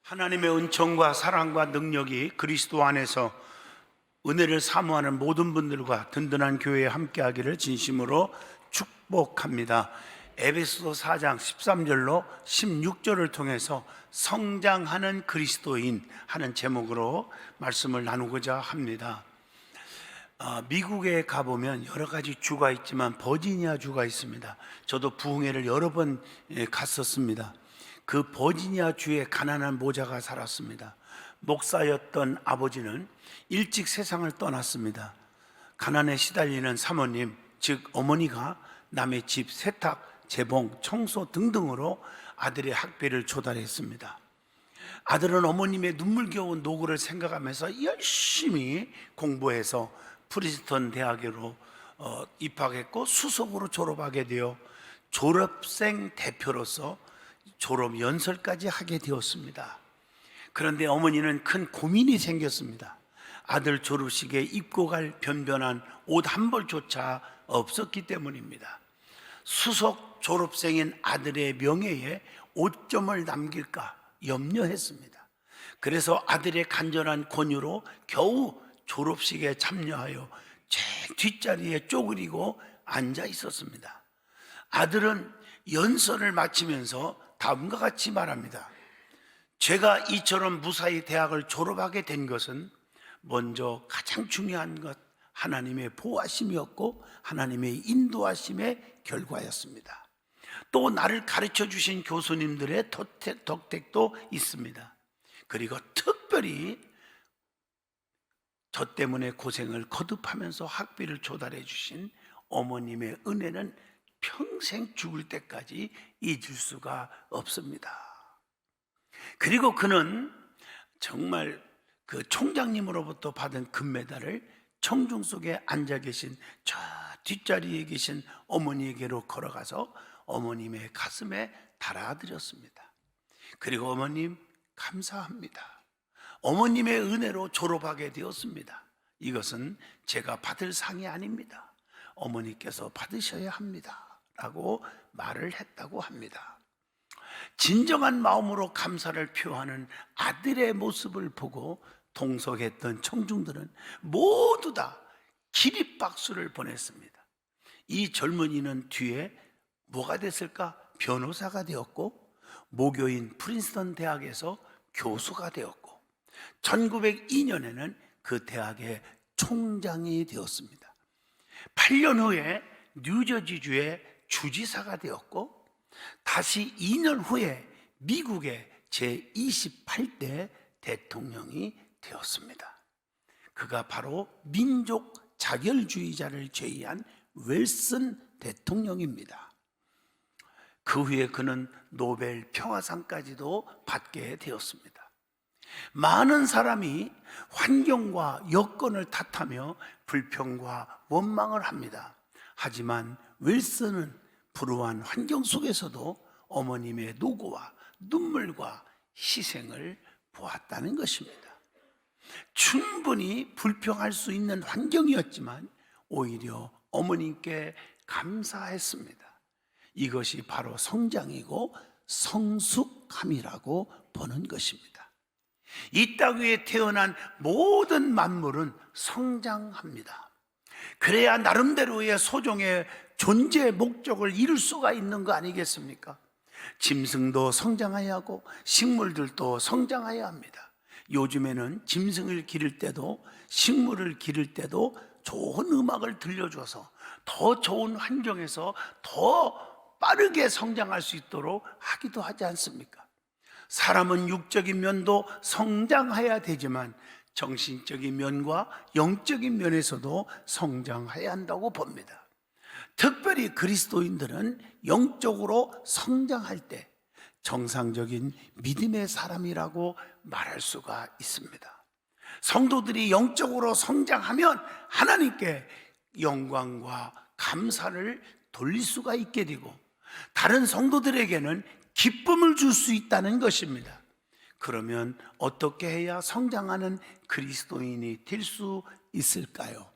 하나님의 은총과 사랑과 능력이 그리스도 안에서 은혜를 사모하는 모든 분들과 든든한 교회에 함께하기를 진심으로 축복합니다. 에베소서 4장 13절로 16절을 통해서 성장하는 그리스도인 하는 제목으로 말씀을 나누고자 합니다. 미국에 가보면 여러 가지 주가 있지만 버지니아 주가 있습니다. 저도 부흥회를 여러 번 갔었습니다. 그 버지니아 주에 가난한 모자가 살았습니다. 목사였던 아버지는 일찍 세상을 떠났습니다. 가난에 시달리는 사모님, 즉 어머니가 남의 집 세탁, 재봉, 청소 등등으로 아들의 학비를 조달했습니다. 아들은 어머님의 눈물겨운 노고를 생각하면서 열심히 공부해서 프린스턴 대학으로 입학했고 수석으로 졸업하게 되어 졸업생 대표로서 졸업 연설까지 하게 되었습니다. 그런데 어머니는 큰 고민이 생겼습니다. 아들 졸업식에 입고 갈 변변한 옷 한 벌조차 없었기 때문입니다. 수석 졸업생인 아들의 명예에 오점을 남길까 염려했습니다. 그래서 아들의 간절한 권유로 겨우 졸업식에 참여하여 제 뒷자리에 쪼그리고 앉아 있었습니다. 아들은 연설을 마치면서 다음과 같이 말합니다. 제가 이처럼 무사히 대학을 졸업하게 된 것은 먼저 가장 중요한 것 하나님의 보호하심이었고 하나님의 인도하심의 결과였습니다. 또 나를 가르쳐 주신 교수님들의 덕택도 있습니다. 그리고 특별히 저 때문에 고생을 거듭하면서 학비를 조달해 주신 어머님의 은혜는 평생 죽을 때까지 잊을 수가 없습니다. 그리고 그는 정말 그 총장님으로부터 받은 금메달을 청중 속에 앉아 계신 저 뒷자리에 계신 어머니에게로 걸어가서 어머님의 가슴에 달아드렸습니다. 그리고 어머님 감사합니다. 어머님의 은혜로 졸업하게 되었습니다. 이것은 제가 받을 상이 아닙니다. 어머니께서 받으셔야 합니다 라고 말을 했다고 합니다. 진정한 마음으로 감사를 표하는 아들의 모습을 보고 동석했던 청중들은 모두 다 기립박수를 보냈습니다. 이 젊은이는 뒤에 뭐가 됐을까? 변호사가 되었고 모교인 프린스턴 대학에서 교수가 되었고 1902년에는 그 대학의 총장이 되었습니다. 8년 후에 뉴저지주의 주지사가 되었고 다시 2년 후에 미국의 제28대 대통령이 되었습니다. 그가 바로 민족 자결주의자를 제의한 윌슨 대통령입니다. 그 후에 그는 노벨 평화상까지도 받게 되었습니다. 많은 사람이 환경과 여건을 탓하며 불평과 원망을 합니다. 하지만 윌슨은 불우한 환경 속에서도 어머님의 노고와 눈물과 희생을 보았다는 것입니다. 충분히 불평할 수 있는 환경이었지만 오히려 어머님께 감사했습니다. 이것이 바로 성장이고 성숙함이라고 보는 것입니다. 이 땅 위에 태어난 모든 만물은 성장합니다. 그래야 나름대로의 소종의 존재 목적을 이룰 수가 있는 거 아니겠습니까? 짐승도 성장해야 하고 식물들도 성장해야 합니다. 요즘에는 짐승을 기를 때도 식물을 기를 때도 좋은 음악을 들려줘서 더 좋은 환경에서 더 빠르게 성장할 수 있도록 하기도 하지 않습니까? 사람은 육적인 면도 성장해야 되지만 정신적인 면과 영적인 면에서도 성장해야 한다고 봅니다. 특별히 그리스도인들은 영적으로 성장할 때 정상적인 믿음의 사람이라고 말할 수가 있습니다. 성도들이 영적으로 성장하면 하나님께 영광과 감사를 돌릴 수가 있게 되고 다른 성도들에게는 기쁨을 줄 수 있다는 것입니다. 그러면 어떻게 해야 성장하는 그리스도인이 될 수 있을까요?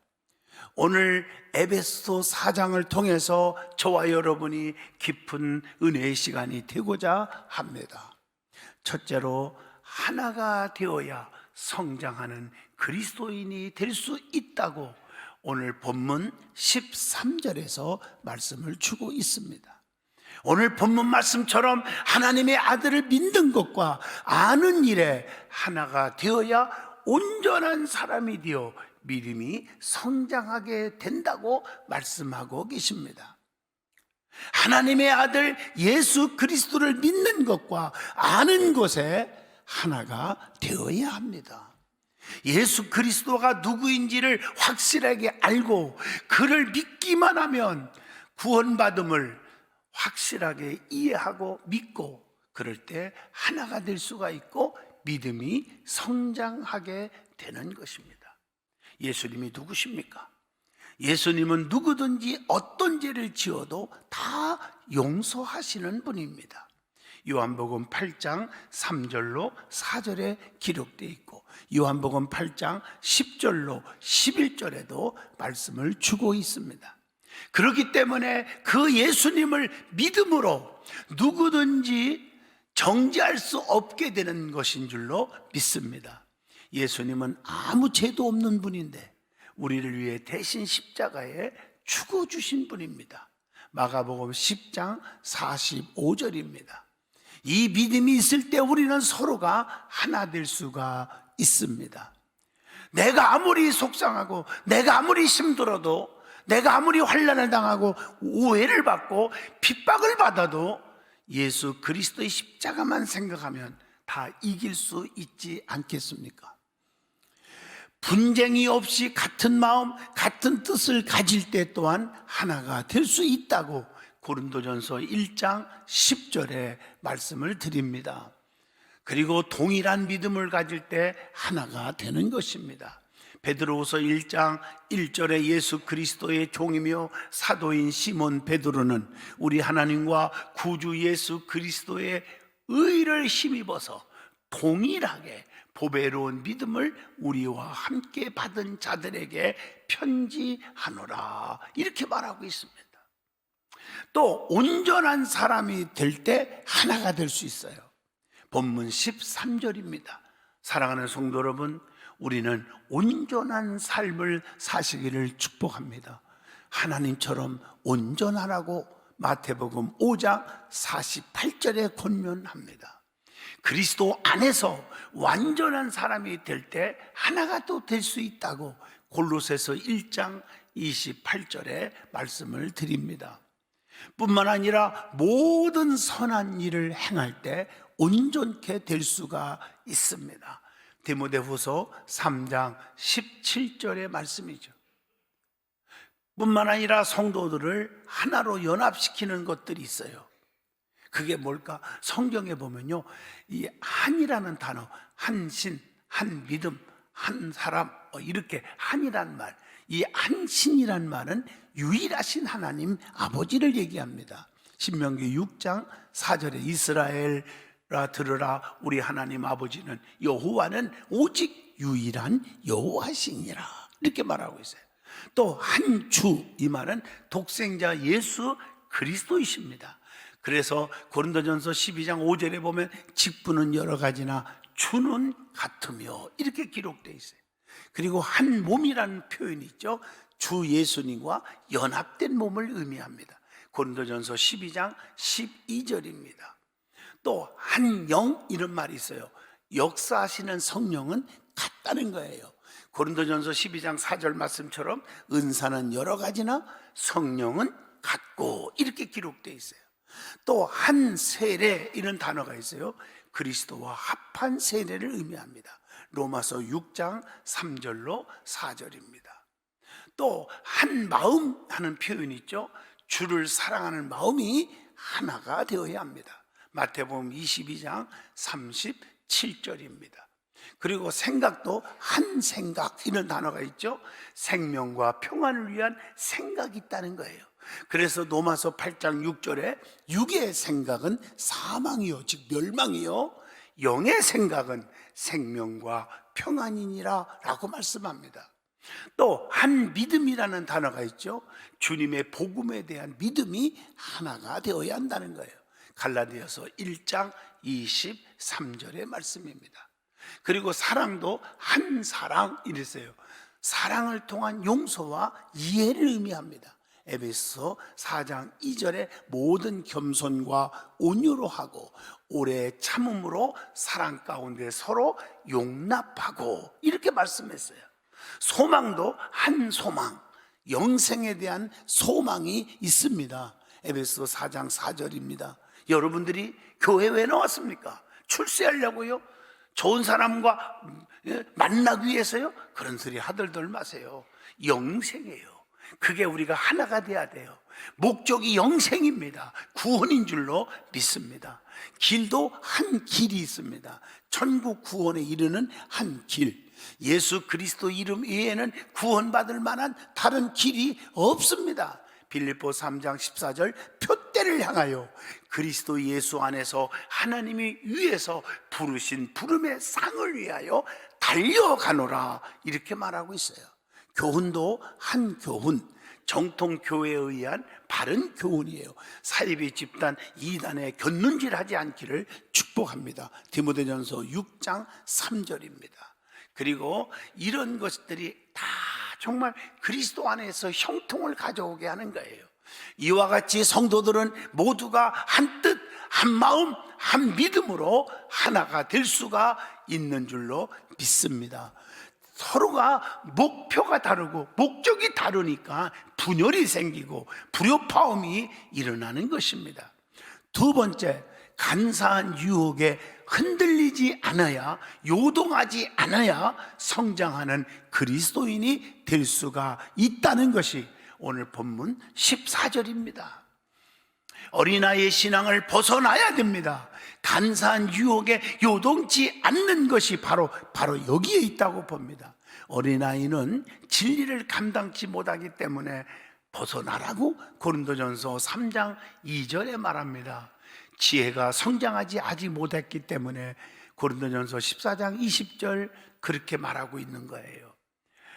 오늘 에베소 4장을 통해서 저와 여러분이 깊은 은혜의 시간이 되고자 합니다. 첫째로, 하나가 되어야 성장하는 그리스도인이 될 수 있다고 오늘 본문 13절에서 말씀을 주고 있습니다. 오늘 본문 말씀처럼 하나님의 아들을 믿는 것과 아는 일에 하나가 되어야 온전한 사람이 되어 믿음이 성장하게 된다고 말씀하고 계십니다. 하나님의 아들 예수 그리스도를 믿는 것과 아는 것에 하나가 되어야 합니다. 예수 그리스도가 누구인지를 확실하게 알고 그를 믿기만 하면 구원받음을 확실하게 이해하고 믿고 그럴 때 하나가 될 수가 있고 믿음이 성장하게 되는 것입니다. 예수님이 누구십니까? 예수님은 누구든지 어떤 죄를 지어도 다 용서하시는 분입니다. 요한복음 8장 3절로 4절에 기록되어 있고 요한복음 8장 10절로 11절에도 말씀을 주고 있습니다. 그렇기 때문에 그 예수님을 믿음으로 누구든지 정죄할 수 없게 되는 것인 줄로 믿습니다. 예수님은 아무 죄도 없는 분인데 우리를 위해 대신 십자가에 죽어주신 분입니다. 마가복음 10장 45절입니다. 이 믿음이 있을 때 우리는 서로가 하나 될 수가 있습니다. 내가 아무리 속상하고 내가 아무리 힘들어도 내가 아무리 환난을 당하고 오해를 받고 핍박을 받아도 예수 그리스도의 십자가만 생각하면 다 이길 수 있지 않겠습니까? 분쟁이 없이 같은 마음, 같은 뜻을 가질 때 또한 하나가 될 수 있다고 고린도전서 1장 10절에 말씀을 드립니다. 그리고 동일한 믿음을 가질 때 하나가 되는 것입니다. 베드로후서 1장 1절에 예수 그리스도의 종이며 사도인 시몬 베드로는 우리 하나님과 구주 예수 그리스도의 의를 힘입어서 동일하게 보배로운 믿음을 우리와 함께 받은 자들에게 편지하노라 이렇게 말하고 있습니다. 또 온전한 사람이 될 때 하나가 될 수 있어요. 본문 13절입니다. 사랑하는 성도 여러분, 우리는 온전한 삶을 사시기를 축복합니다. 하나님처럼 온전하라고 마태복음 5장 48절에 권면합니다. 그리스도 안에서 완전한 사람이 될 때 하나가 또 될 수 있다고 골로새서 1장 28절에 말씀을 드립니다. 뿐만 아니라 모든 선한 일을 행할 때 온전케 될 수가 있습니다. 디모데후서 3장 17절의 말씀이죠. 뿐만 아니라 성도들을 하나로 연합시키는 것들이 있어요. 그게 뭘까? 성경에 보면요, 이 한이라는 단어, 한신, 한 믿음, 한 사람, 이렇게 한이란 말, 이 한신이란 말은 유일하신 하나님 아버지를 얘기합니다. 신명기 6장 4절에 이스라엘아 들으라, 우리 하나님 아버지는 여호와는 오직 유일한 여호와시니라 이렇게 말하고 있어요. 또 한 주, 이 말은 독생자 예수 그리스도이십니다. 그래서 고린도전서 12장 5절에 보면 직분은 여러 가지나 주는 같으며 이렇게 기록되어 있어요. 그리고 한 몸이라는 표현이 있죠. 주 예수님과 연합된 몸을 의미합니다. 고린도전서 12장 12절입니다. 또 한 영 이런 말이 있어요. 역사하시는 성령은 같다는 거예요. 고린도전서 12장 4절 말씀처럼 은사는 여러 가지나 성령은 같고 이렇게 기록되어 있어요. 또 한 세례 이런 단어가 있어요. 그리스도와 합한 세례를 의미합니다. 로마서 6장 3절로 4절입니다. 또 한 마음 하는 표현이 있죠. 주를 사랑하는 마음이 하나가 되어야 합니다. 마태복음 22장 37절입니다. 그리고 생각도 한 생각 이런 단어가 있죠. 생명과 평안을 위한 생각이 있다는 거예요. 그래서 로마서 8장 6절에 육의 생각은 사망이요 즉 멸망이요 영의 생각은 생명과 평안이니라 라고 말씀합니다. 또 한 믿음이라는 단어가 있죠. 주님의 복음에 대한 믿음이 하나가 되어야 한다는 거예요. 갈라디아서 1장 23절의 말씀입니다. 그리고 사랑도 한 사랑 이랬어요. 사랑을 통한 용서와 이해를 의미합니다. 에베소 4장 2절에 모든 겸손과 온유로 하고 오래 참음으로 사랑 가운데 서로 용납하고 이렇게 말씀했어요. 소망도 한 소망, 영생에 대한 소망이 있습니다. 에베소 4장 4절입니다. 여러분들이 교회 왜 나왔습니까? 출세하려고요? 좋은 사람과 만나기 위해서요? 그런 소리 하들들 마세요. 영생이에요. 그게 우리가 하나가 돼야 돼요. 목적이 영생입니다. 구원인 줄로 믿습니다. 길도 한 길이 있습니다. 천국 구원에 이르는 한 길. 예수 그리스도 이름 외에는 구원받을 만한 다른 길이 없습니다. 빌립보 3장 14절 표대를 향하여 그리스도 예수 안에서 하나님이 위에서 부르신 부름의 상을 위하여 달려가노라 이렇게 말하고 있어요. 교훈도 한 교훈, 정통교회에 의한 바른 교훈이에요. 사이비 집단 이단에 곁눈질하지 않기를 축복합니다. 디모데전서 6장 3절입니다. 그리고 이런 것들이 다 정말 그리스도 안에서 형통을 가져오게 하는 거예요. 이와 같이 성도들은 모두가 한 뜻, 한 마음, 한 믿음으로 하나가 될 수가 있는 줄로 믿습니다. 서로가 목표가 다르고 목적이 다르니까 분열이 생기고 불협화음이 일어나는 것입니다. 두 번째, 간사한 유혹에 흔들리지 않아야, 요동하지 않아야 성장하는 그리스도인이 될 수가 있다는 것이 오늘 본문 14절입니다. 어린아이의 신앙을 벗어나야 됩니다. 간사한 유혹에 요동치 않는 것이 바로 여기에 있다고 봅니다. 어린아이는 진리를 감당치 못하기 때문에 벗어나라고 고린도전서 3장 2절에 말합니다. 지혜가 성장하지 아직 못했기 때문에 고린도전서 14장 20절 그렇게 말하고 있는 거예요.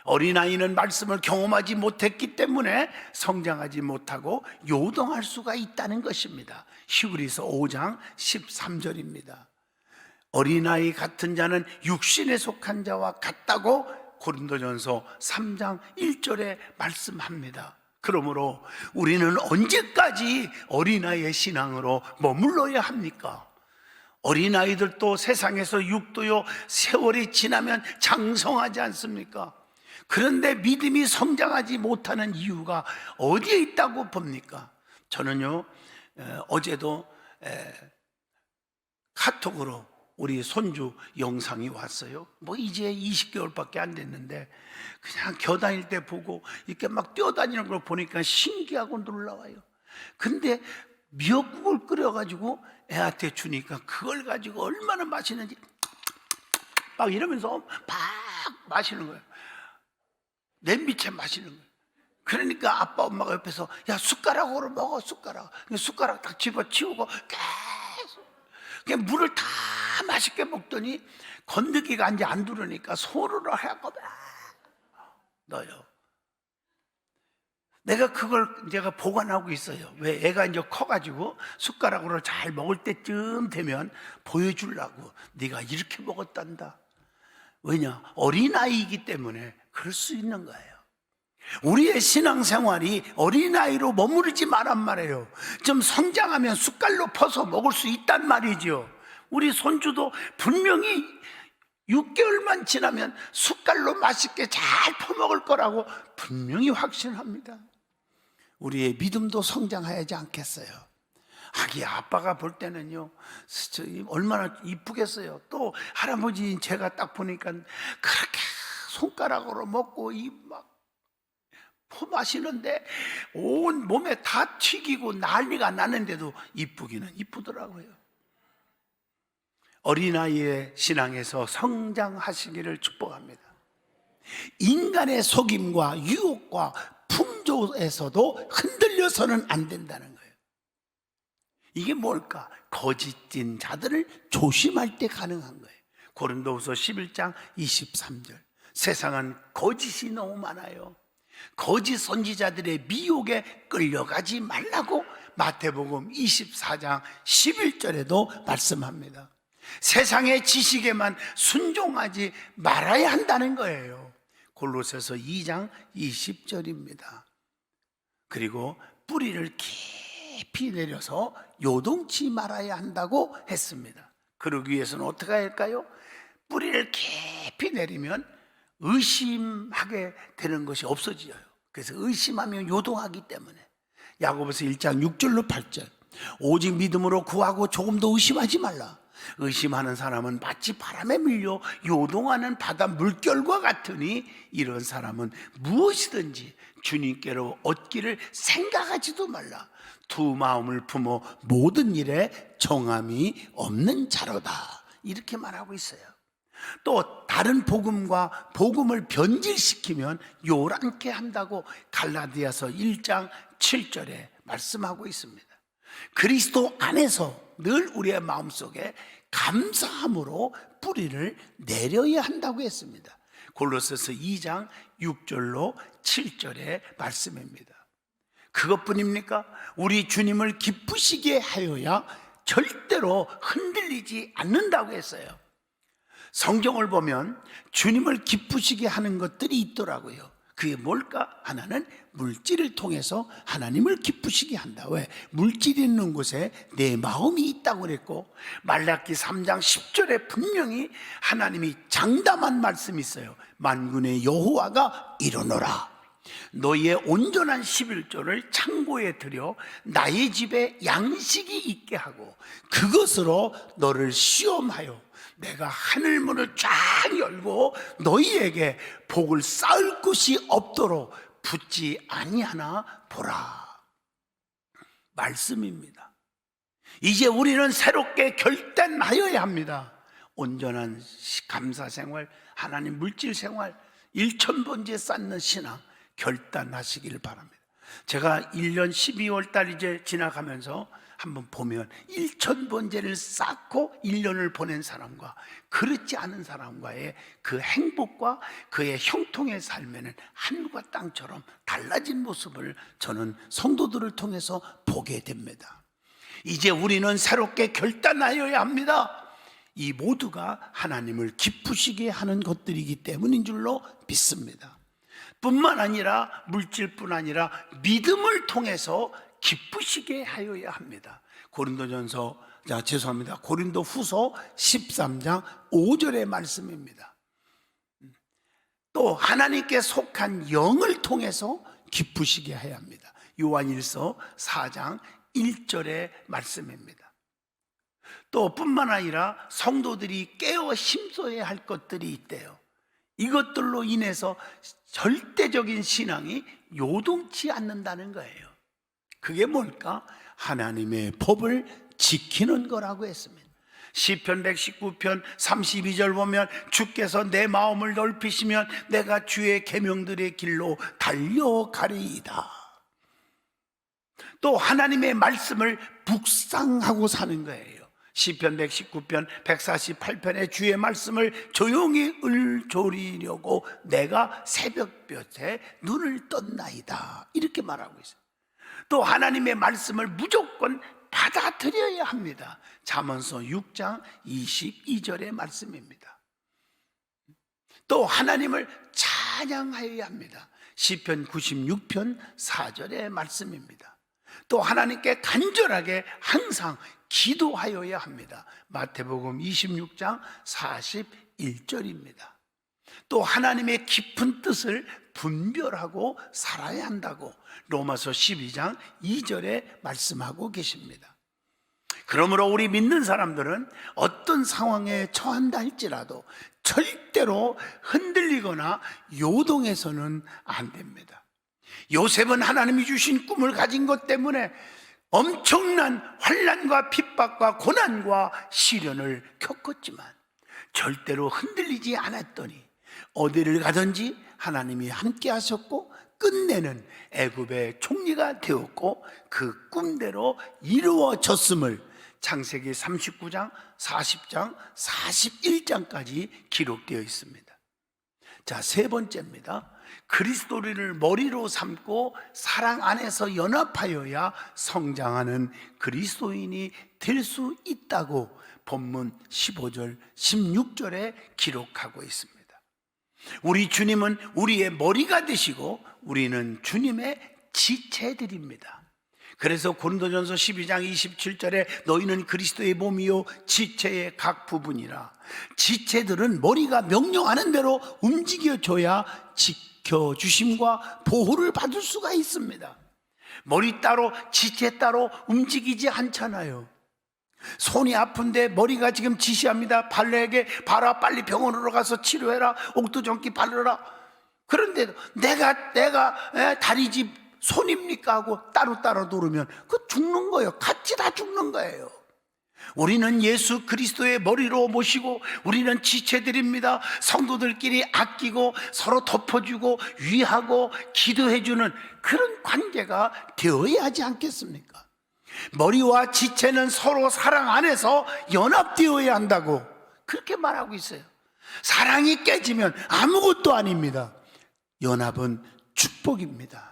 어린아이는 말씀을 경험하지 못했기 때문에 성장하지 못하고 요동할 수가 있다는 것입니다. 히브리서 5장 13절입니다. 어린아이 같은 자는 육신에 속한 자와 같다고 고린도전서 3장 1절에 말씀합니다. 그러므로 우리는 언제까지 어린아이의 신앙으로 머물러야 합니까? 어린아이들도 세상에서 육도요 세월이 지나면 장성하지 않습니까? 그런데 믿음이 성장하지 못하는 이유가 어디에 있다고 봅니까? 저는요 어제도 카톡으로 우리 손주 영상이 왔어요. 뭐 이제 20개월밖에 안 됐는데 그냥 겨다닐 때 보고 이렇게 막 뛰어다니는 걸 보니까 신기하고 놀라워요. 근데 미역국을 끓여가지고 애한테 주니까 그걸 가지고 얼마나 맛있는지 막 이러면서 막 마시는 거예요. 냄비채 마시는 거예요. 그러니까 아빠 엄마가 옆에서 야 숟가락으로 먹어 숟가락 딱 집어치우고 계속 그냥 물을 다 맛있게 먹더니 건더기가 이제 안 들으니까 소르르 하고 넣어요. 내가 그걸 제가 보관하고 있어요. 왜? 애가 이제 커가지고 숟가락으로 잘 먹을 때쯤 되면 보여주려고. 네가 이렇게 먹었단다. 왜냐? 어린아이이기 때문에 그럴 수 있는 거예요. 우리의 신앙생활이 어린아이로 머무르지 말란 말이에요. 좀 성장하면 숟갈로 퍼서 먹을 수 있단 말이죠. 우리 손주도 분명히 6개월만 지나면 숟갈로 맛있게 잘 퍼먹을 거라고 분명히 확신합니다. 우리의 믿음도 성장하지 않겠어요? 하기야 아빠가 볼 때는요 얼마나 이쁘겠어요. 또 할아버지인 제가 딱 보니까 그렇게 손가락으로 먹고 막 포 마시는데 온 몸에 다 튀기고 난리가 나는데도 이쁘기는 이쁘더라고요. 어린아이의 신앙에서 성장하시기를 축복합니다. 인간의 속임과 유혹과 풍조에서도 흔들려서는 안 된다는 거예요. 이게 뭘까? 거짓된 자들을 조심할 때 가능한 거예요. 고린도후서 11장 23절 세상은 거짓이 너무 많아요. 거짓 선지자들의 미혹에 끌려가지 말라고 마태복음 24장 11절에도 말씀합니다. 세상의 지식에만 순종하지 말아야 한다는 거예요. 골로새서 2장 20절입니다. 그리고 뿌리를 깊이 내려서 요동치 말아야 한다고 했습니다. 그러기 위해서는 어떻게 할까요? 뿌리를 깊이 내리면 의심하게 되는 것이 없어져요. 그래서 의심하면 요동하기 때문에 야고보서 1장 6절로 8절, 오직 믿음으로 구하고 조금도 의심하지 말라. 의심하는 사람은 마치 바람에 밀려 요동하는 바다 물결과 같으니 이런 사람은 무엇이든지 주님께로 얻기를 생각하지도 말라. 두 마음을 품어 모든 일에 정함이 없는 자로다. 이렇게 말하고 있어요. 또 다른 복음과 복음을 변질시키면 요란케 한다고 갈라디아서 1장 7절에 말씀하고 있습니다. 그리스도 안에서 늘 우리의 마음속에 감사함으로 뿌리를 내려야 한다고 했습니다. 골로새서 2장 6절로 7절의 말씀입니다. 그것뿐입니까? 우리 주님을 기쁘시게 하여야 절대로 흔들리지 않는다고 했어요. 성경을 보면 주님을 기쁘시게 하는 것들이 있더라고요. 그게 뭘까? 하나는 물질을 통해서 하나님을 기쁘시게 한다. 왜? 물질이 있는 곳에 내 마음이 있다고 그랬고, 말라기 3장 10절에 분명히 하나님이 장담한 말씀이 있어요. 만군의 여호와가 이르노라. 너희의 온전한 11조를 창고에 들여 나의 집에 양식이 있게 하고 그것으로 너를 시험하여 내가 하늘문을 쫙 열고 너희에게 복을 쌓을 곳이 없도록 붙지 아니하나 보라. 말씀입니다. 이제 우리는 새롭게 결단하여야 합니다. 온전한 감사생활, 하나님 물질생활, 일천번제 쌓는 신앙 결단하시길 바랍니다. 제가 1년 12월 달 이제 지나가면서 한번 보면 1,000번제를 쌓고 1년을 보낸 사람과 그렇지 않은 사람과의 그 행복과 그의 형통의 삶에는 하늘과 땅처럼 달라진 모습을 저는 성도들을 통해서 보게 됩니다. 이제 우리는 새롭게 결단하여야 합니다. 이 모두가 하나님을 기쁘시게 하는 것들이기 때문인 줄로 믿습니다. 뿐만 아니라 물질뿐 아니라 믿음을 통해서 기쁘시게 하여야 합니다. 고린도 후서 13장 5절의 말씀입니다. 또 하나님께 속한 영을 통해서 기쁘시게 해야 합니다. 요한일서 4장 1절의 말씀입니다. 또 뿐만 아니라 성도들이 깨어 힘써야 할 것들이 있대요. 이것들로 인해서 절대적인 신앙이 요동치 않는다는 거예요. 그게 뭘까? 하나님의 법을 지키는 거라고 했습니다. 시편 119편 32절 보면 주께서 내 마음을 넓히시면 내가 주의 계명들의 길로 달려가리이다. 또 하나님의 말씀을 묵상하고 사는 거예요. 시편 119편 148편의 주의 말씀을 조용히 을조리려고 내가 새벽볕에 눈을 떴나이다. 이렇게 말하고 있어요. 또 하나님의 말씀을 무조건 받아들여야 합니다. 잠언서 6장 22절의 말씀입니다. 또 하나님을 찬양하여야 합니다. 시편 96편 4절의 말씀입니다. 또 하나님께 간절하게 항상 기도하여야 합니다. 마태복음 26장 41절입니다. 또 하나님의 깊은 뜻을 분별하고 살아야 한다고 로마서 12장 2절에 말씀하고 계십니다. 그러므로 우리 믿는 사람들은 어떤 상황에 처한다 할지라도 절대로 흔들리거나 요동해서는 안 됩니다. 요셉은 하나님이 주신 꿈을 가진 것 때문에 엄청난 환난과 핍박과 고난과 시련을 겪었지만 절대로 흔들리지 않았더니 어디를 가든지 하나님이 함께 하셨고 끝내는 애굽의 총리가 되었고 그 꿈대로 이루어졌음을 창세기 39장, 40장, 41장까지 기록되어 있습니다. 자, 세 번째입니다. 그리스도를 머리로 삼고 사랑 안에서 연합하여야 성장하는 그리스도인이 될 수 있다고 본문 15절, 16절에 기록하고 있습니다. 우리 주님은 우리의 머리가 되시고 우리는 주님의 지체들입니다. 그래서 고린도전서 12장 27절에 너희는 그리스도의 몸이요 지체의 각 부분이라. 지체들은 머리가 명령하는 대로 움직여줘야 지켜주심과 보호를 받을 수가 있습니다. 머리 따로 지체 따로 움직이지 않잖아요. 손이 아픈데 머리가 지금 지시합니다. 발레에게 봐라, 빨리 병원으로 가서 치료해라, 옥토전기 바르라. 그런데 내가 다리 손입니까 하고 따로따로 누르면 그 죽는 거예요. 같이 다 죽는 거예요. 우리는 예수 그리스도의 머리로 모시고 우리는 지체들입니다. 성도들끼리 아끼고 서로 덮어주고 위하고 기도해주는 그런 관계가 되어야 하지 않겠습니까? 머리와 지체는 서로 사랑 안에서 연합되어야 한다고 그렇게 말하고 있어요. 사랑이 깨지면 아무것도 아닙니다. 연합은 축복입니다.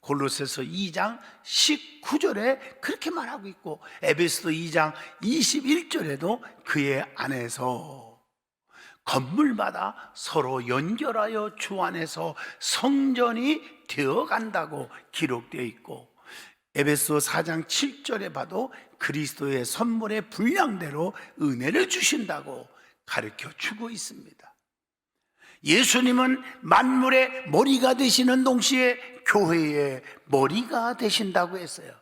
골로새서 2장 19절에 그렇게 말하고 있고 에베소서 2장 21절에도 그의 안에서 건물마다 서로 연결하여 주 안에서 성전이 되어간다고 기록되어 있고 에베소 4장 7절에 봐도 그리스도의 선물의 분량대로 은혜를 주신다고 가르쳐 주고 있습니다. 예수님은 만물의 머리가 되시는 동시에 교회의 머리가 되신다고 했어요.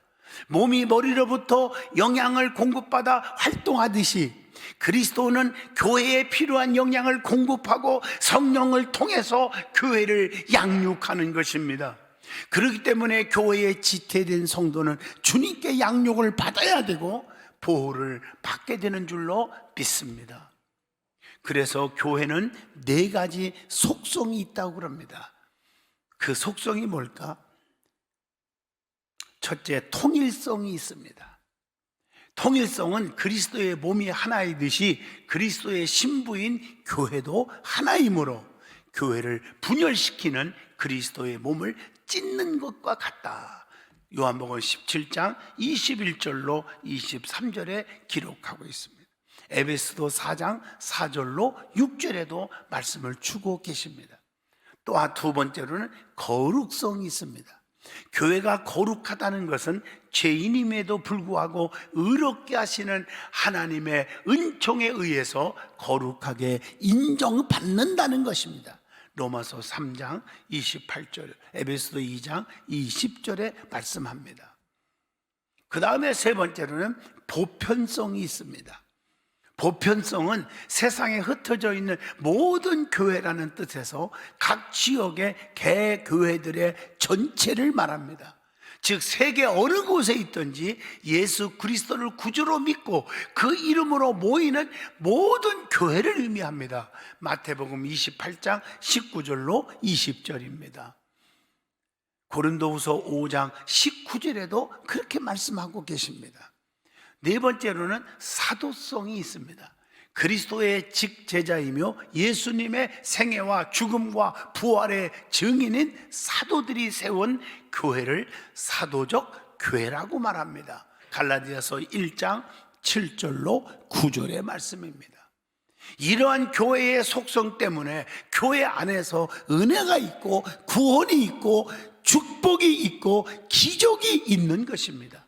몸이 머리로부터 영양을 공급받아 활동하듯이 그리스도는 교회에 필요한 영양을 공급하고 성령을 통해서 교회를 양육하는 것입니다. 그렇기 때문에 교회에 지체된 성도는 주님께 양육을 받아야 되고 보호를 받게 되는 줄로 믿습니다. 그래서 교회는 4가지 속성이 있다고 그럽니다. 그 속성이 뭘까? 첫째, 통일성이 있습니다. 통일성은 그리스도의 몸이 하나이듯이 그리스도의 신부인 교회도 하나이므로 교회를 분열시키는 그리스도의 몸을 찢는 것과 같다. 요한복음 17장 21절로 23절에 기록하고 있습니다. 에베소서 4장 4절로 6절에도 말씀을 주고 계십니다. 또한 두 번째로는 거룩성이 있습니다. 교회가 거룩하다는 것은 죄인임에도 불구하고 의롭게 하시는 하나님의 은총에 의해서 거룩하게 인정받는다는 것입니다. 로마서 3장 28절, 에베소서 2장 20절에 말씀합니다. 그 다음에 세 번째로는 보편성이 있습니다. 보편성은 세상에 흩어져 있는 모든 교회라는 뜻에서 각 지역의 개교회들의 전체를 말합니다. 즉 세계 어느 곳에 있든지 예수 그리스도를 구주로 믿고 그 이름으로 모이는 모든 교회를 의미합니다. 마태복음 28장 19절로 20절입니다. 고린도후서 5장 19절에도 그렇게 말씀하고 계십니다. 네 번째로는 사도성이 있습니다. 그리스도의 직제자이며 예수님의 생애와 죽음과 부활의 증인인 사도들이 세운 교회를 사도적 교회라고 말합니다. 갈라디아서 1장 7절로 9절의 말씀입니다. 이러한 교회의 속성 때문에 교회 안에서 은혜가 있고 구원이 있고 축복이 있고 기적이 있는 것입니다.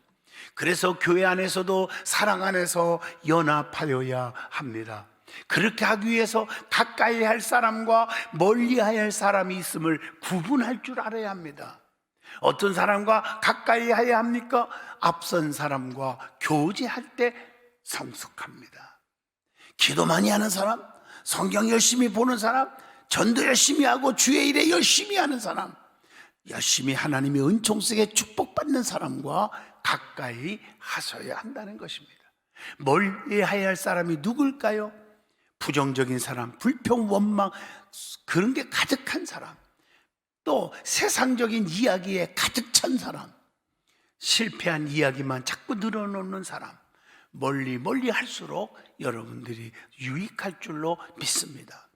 그래서 교회 안에서도 사랑 안에서 연합하여야 합니다. 그렇게 하기 위해서 가까이 할 사람과 멀리 할 사람이 있음을 구분할 줄 알아야 합니다. 어떤 사람과 가까이 해야 합니까? 앞선 사람과 교제할 때 성숙합니다. 기도 많이 하는 사람, 성경 열심히 보는 사람, 전도 열심히 하고 주의 일에 열심히 하는 사람, 열심히 하나님의 은총 속에 축복받는 사람과 가까이 하셔야 한다는 것입니다. 멀리 해야 할 사람이 누굴까요? 부정적인 사람, 불평, 원망 그런 게 가득한 사람, 또 세상적인 이야기에 가득 찬 사람, 실패한 이야기만 자꾸 늘어놓는 사람, 멀리 할수록 여러분들이 유익할 줄로 믿습니다.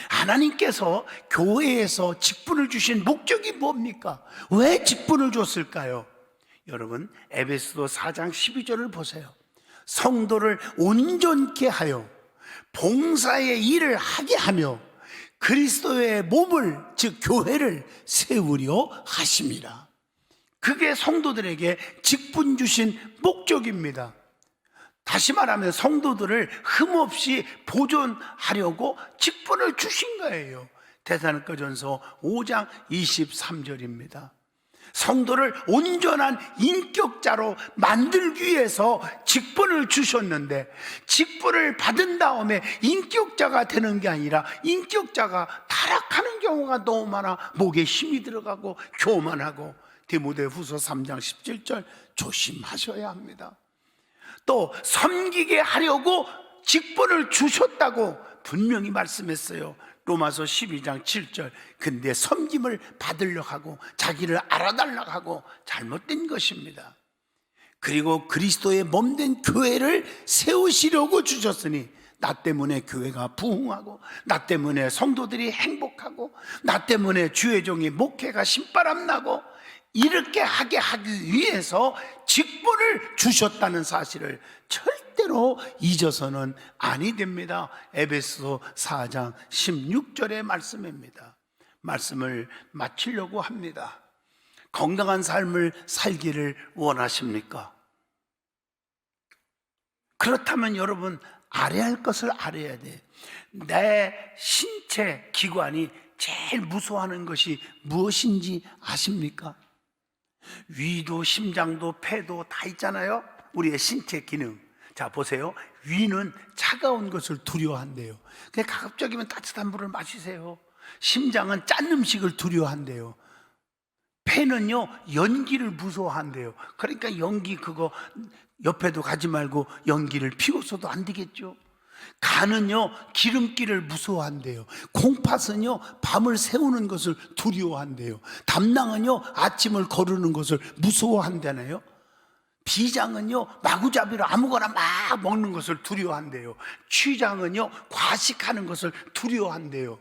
하나님께서 교회에서 직분을 주신 목적이 뭡니까? 왜 직분을 줬을까요? 여러분, 에베소서 4장 12절을 보세요. 성도를 온전케 하여 봉사의 일을 하게 하며 그리스도의 몸을, 즉 교회를 세우려 하심이라. 그게 성도들에게 직분 주신 목적입니다. 다시 말하면 성도들을 흠없이 보존하려고 직분을 주신 거예요. 데살로니가전서 5장 23절입니다. 성도를 온전한 인격자로 만들기 위해서 직분을 주셨는데, 직분을 받은 다음에 인격자가 되는 게 아니라 인격자가 타락하는 경우가 너무 많아 목에 힘이 들어가고 교만하고, 디모데후서 3장 17절 조심하셔야 합니다. 또 섬기게 하려고 직분을 주셨다고 분명히 말씀했어요. 로마서 12장 7절. 근데 섬김을 받으려고 하고 자기를 알아달라고 하고 잘못된 것입니다. 그리고 그리스도의 몸된 교회를 세우시려고 주셨으니, 나 때문에 교회가 부흥하고, 나 때문에 성도들이 행복하고, 나 때문에 주의 종의 목회가 신바람나고, 이렇게 하게 하기 위해서 직분을 주셨다는 사실을 절대로 잊어서는 아니 됩니다. 에베소 4장 16절의 말씀입니다. 말씀을 마치려고 합니다. 건강한 삶을 살기를 원하십니까? 그렇다면 여러분, 알아야 할 것을 알아야 돼. 내 신체 기관이 제일 무서워하는 것이 무엇인지 아십니까? 위도, 심장도, 폐도 다 있잖아요. 우리의 신체 기능. 자, 보세요. 위는 차가운 것을 두려워한대요. 그냥 가급적이면 따뜻한 물을 마시세요. 심장은 짠 음식을 두려워한대요. 폐는요, 연기를 무서워한대요. 그러니까 연기 그거 옆에도 가지 말고 연기를 피워서도 안 되겠죠. 간은요, 기름기를 무서워한대요. 콩팥은요, 밤을 새우는 것을 두려워한대요. 담낭은요, 아침을 거르는 것을 무서워한다네요. 비장은요, 마구잡이로 아무거나 막 먹는 것을 두려워한대요. 취장은요, 과식하는 것을 두려워한대요.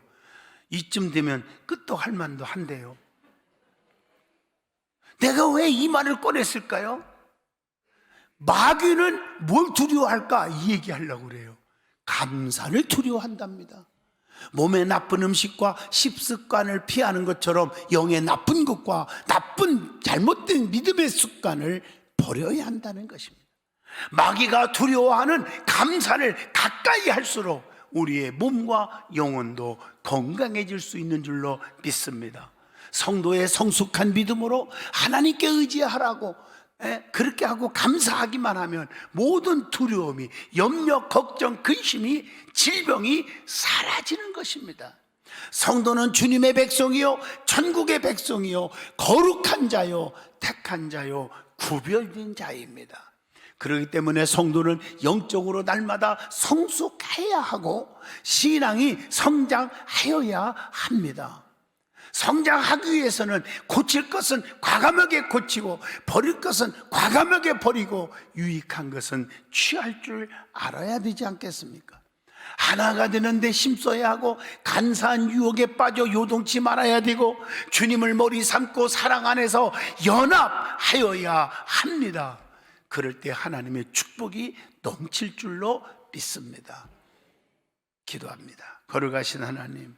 이쯤 되면 끝도 할 만도 한대요. 내가 왜 이 말을 꺼냈을까요? 마귀는 뭘 두려워할까? 이 얘기하려고 그래요. 감사를 두려워한답니다. 몸에 나쁜 음식과 식습관을 피하는 것처럼 영의 나쁜 것과 나쁜 잘못된 믿음의 습관을 버려야 한다는 것입니다. 마귀가 두려워하는 감사를 가까이 할수록 우리의 몸과 영혼도 건강해질 수 있는 줄로 믿습니다. 성도의 성숙한 믿음으로 하나님께 의지하라고 그렇게 하고 감사하기만 하면 모든 두려움이, 염려, 걱정, 근심이, 질병이 사라지는 것입니다. 성도는 주님의 백성이요, 천국의 백성이요, 거룩한 자요, 택한 자요, 구별된 자입니다. 그렇기 때문에 성도는 영적으로 날마다 성숙해야 하고 신앙이 성장하여야 합니다. 성장하기 위해서는 고칠 것은 과감하게 고치고 버릴 것은 과감하게 버리고 유익한 것은 취할 줄 알아야 되지 않겠습니까? 하나가 되는데 힘써야 하고 간사한 유혹에 빠져 요동치 말아야 되고 주님을 머리 삼고 사랑 안에서 연합하여야 합니다. 그럴 때 하나님의 축복이 넘칠 줄로 믿습니다. 기도합니다. 거룩하신 하나님,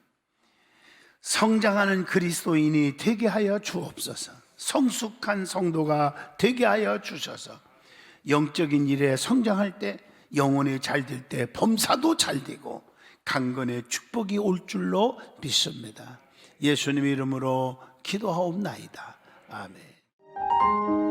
성장하는 그리스도인이 되게 하여 주옵소서. 성숙한 성도가 되게 하여 주셔서 영적인 일에 성장할 때, 영혼이 잘 될 때 범사도 잘 되고 강건의 축복이 올 줄로 믿습니다. 예수님의 이름으로 기도하옵나이다. 아멘.